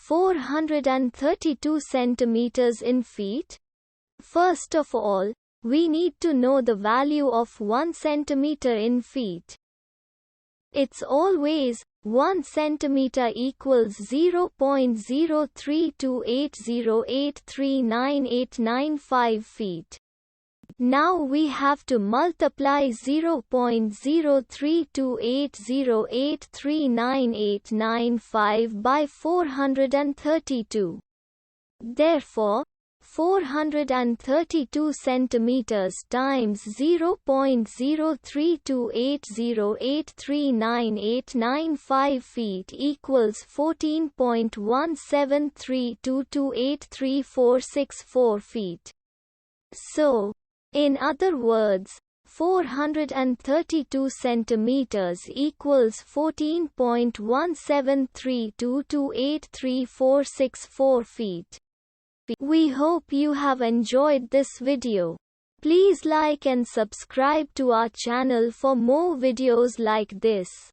432 centimeters in feet? First of all, we need to know the value of 1 centimeter in feet. It's always 1 centimeter equals 0.03280839895 feet. Now we have to multiply 0.03280839895 by 432. Therefore, 432 centimeters times 0.03280839895 feet equals 14.1732283464 feet. So, in other words, 432 centimeters equals 14.1732283464 feet. We hope you have enjoyed this video. Please like and subscribe to our channel for more videos like this.